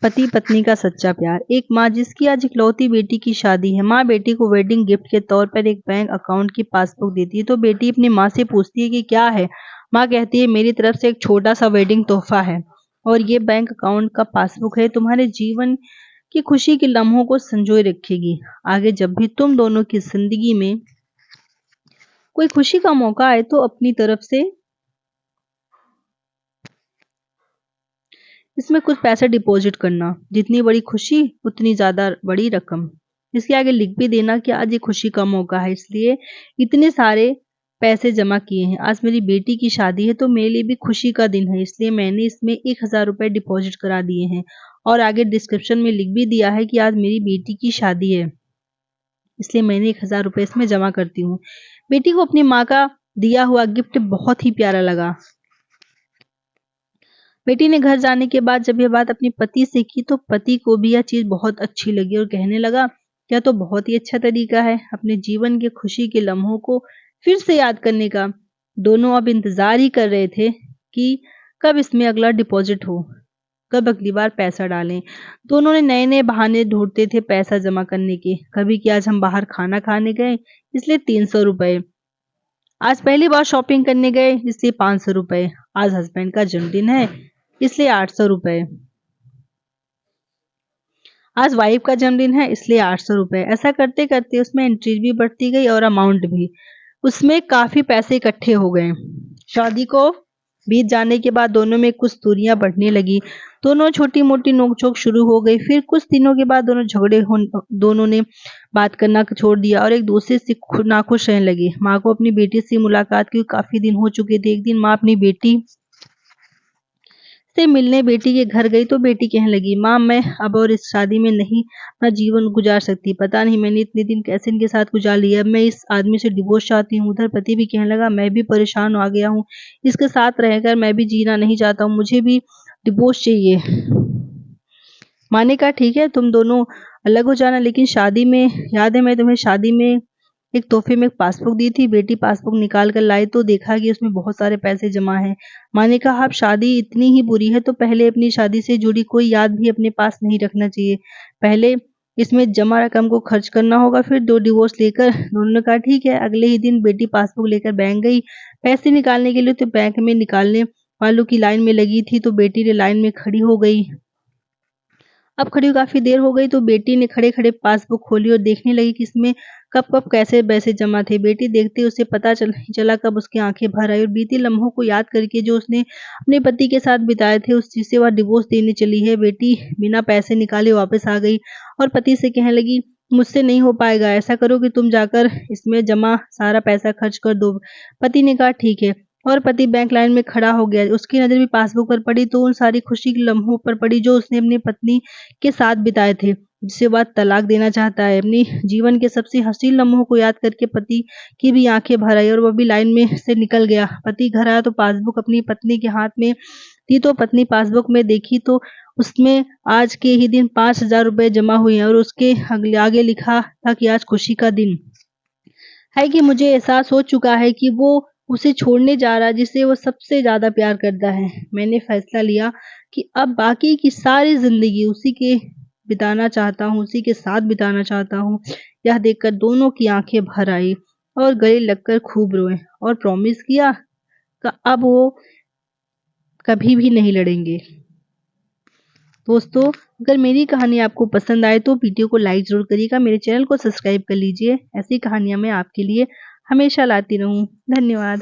पति पत्नी का सच्चा प्यार। एक माँ जिसकी आज इकलौती बेटी की शादी है, माँ बेटी को वेडिंग गिफ्ट के तौर पर एक बैंक अकाउंट की पासबुक देती है तो बेटी अपनी माँ से पूछती है कि क्या है। माँ कहती है मेरी तरफ से एक छोटा सा वेडिंग तोहफा है और ये बैंक अकाउंट का पासबुक है, तुम्हारे जीवन की खुशी के लम्हों को संजोए रखेगी। आगे जब भी तुम दोनों की जिंदगी में कोई खुशी का मौका आए तो अपनी तरफ से इसमें कुछ पैसे डिपॉजिट करना, जितनी बड़ी खुशी उतनी ज्यादा बड़ी रकम। इसके आगे लिख भी देना कि आज ये खुशी का मौका है, इसलिए इतने सारे पैसे जमा किए हैं। आज मेरी बेटी की शादी है तो मेरे लिए भी खुशी का दिन है, इसलिए मैंने इसमें 1000 रुपए डिपॉजिट करा दिए हैं। और आगे डिस्क्रिप्शन में लिख भी दिया है कि आज मेरी बेटी की शादी है, इसलिए मैंने 1000 रुपए इसमें जमा करती हूँ। बेटी को अपनी माँ का दिया हुआ गिफ्ट बहुत ही प्यारा लगा। बेटी ने घर जाने के बाद जब यह बात अपने पति से की तो पति को भी यह चीज बहुत अच्छी लगी और कहने लगा यह तो बहुत ही अच्छा तरीका है अपने जीवन के खुशी के लम्हों को फिर से याद करने का। दोनों अब इंतजार ही कर रहे थे कि कब इसमें अगला डिपॉजिट हो, कब अगली बार पैसा डालें। दोनों ने नए नए बहाने ढूंढते थे पैसा जमा करने के। कभी कि आज हम बाहर खाना खाने गए इसलिए 300 रुपए, आज पहली बार शॉपिंग करने गए इसलिए 500 रुपए, आज हस्बैंड का जन्मदिन है इसलिए 800 रुपए, आज वाइफ का जन्मदिन है इसलिए 800 रुपए। ऐसा करते करते उसमें एंट्री भी बढ़ती गई और अमाउंट भी, उसमें काफी पैसे इकट्ठे हो गए। शादी को बीत जाने के बाद दोनों में कुछ दूरियां बढ़ने लगी, दोनों छोटी मोटी नोकझोंक शुरू हो गई। फिर कुछ दिनों के बाद दोनों ने बात करना छोड़ दिया और एक दूसरे से नाखुश रहने लगे। माँ को अपनी बेटी से मुलाकात की काफी दिन हो चुके थे। एक दिन माँ अपनी बेटी से मिलने बेटी के घर गई तो बेटी कहने लगी माँ मैं अब और इस शादी में नहीं अपना जीवन गुजार सकती, पता नहीं मैंने इतने दिन कैसे इनके साथ गुजार लिया, अब मैं इस आदमी से डिवोर्स चाहती हूँ। उधर पति भी कहने लगा मैं भी परेशान आ गया हूँ, इसके साथ रहकर मैं भी जीना नहीं चाहता हूँ, मुझे भी डिवोर्स चाहिए। माँ ने कहा ठीक है तुम दोनों अलग हो जाना, लेकिन शादी में याद है मैं तुम्हें शादी में एक तोहफे में एक पासबुक दी थी। बेटी पासबुक निकाल कर लाई तो देखा कि उसमें बहुत सारे पैसे जमा हैं। माँ ने कहा अब शादी इतनी ही बुरी है तो पहले अपनी शादी से जुड़ी कोई याद भी अपने पास नहीं रखना चाहिए, पहले इसमें जमा रकम को खर्च करना होगा फिर दो डिवोर्स लेकर। दोनों ने कहा ठीक है। अगले ही दिन बेटी पासबुक लेकर बैंक गई पैसे निकालने के लिए, तो बैंक में निकालने वालों की लाइन में लगी थी तो बेटी ने लाइन में खड़ी हो गई। अब खड़ी काफी देर हो गई तो बेटी ने खड़े खड़े पासबुक खोली और देखने लगी कि इसमें कब कब कैसे पैसे जमा थे। बेटी देखते उसे पता चला कब उसकी आंखें भर आई और बीते लम्हों को याद करके जो उसने अपने पति के साथ बिताए थे उस चीज से वह डिवोर्स देने चली है। बेटी बिना पैसे निकाले वापस आ गई और पति से कहने लगी मुझसे नहीं हो पाएगा, ऐसा करो कि तुम जाकर इसमें जमा सारा पैसा खर्च कर दो। पति ने कहा ठीक है और पति बैंक लाइन में खड़ा हो गया। उसकी नजर भी पासबुक पर पड़ी तो उन सारी खुशी के लम्हों पर पड़ी जो उसने अपनी पत्नी के साथ बिताए थे, जिसे वह तलाक देना चाहता है। अपनी जीवन के सबसे हसीन लम्हों को याद करके पति की भी आंखें भर आई और वह भी लाइन में से निकल गया। पति घर आया तो पासबुक अपनी पत्नी के हाथ में थी तो पत्नी पासबुक में देखी तो उसमें आज के ही दिन 5000 रुपए जमा हुए हैं और उसके आगे लिखा था कि आज खुशी का दिन है कि मुझे एहसास हो चुका है कि वो उसे छोड़ने जा रहा है जिसे वो सबसे ज्यादा प्यार करता है। मैंने फैसला लिया कि अब बाकी की सारी जिंदगी उसी के बिताना चाहता हूँ, उसी के साथ बिताना चाहता हूँ। यह देखकर दोनों की आंखें भर आई और गले लगकर खूब रोए और प्रॉमिस किया कि अब वो कभी भी नहीं लड़ेंगे। दोस्तों अगर मेरी कहानी आपको पसंद आए तो वीडियो को लाइक जरूर करिएगा, मेरे चैनल को सब्सक्राइब कर लीजिए। ऐसी कहानियां मैं आपके लिए हमेशा लाती रहूं। धन्यवाद।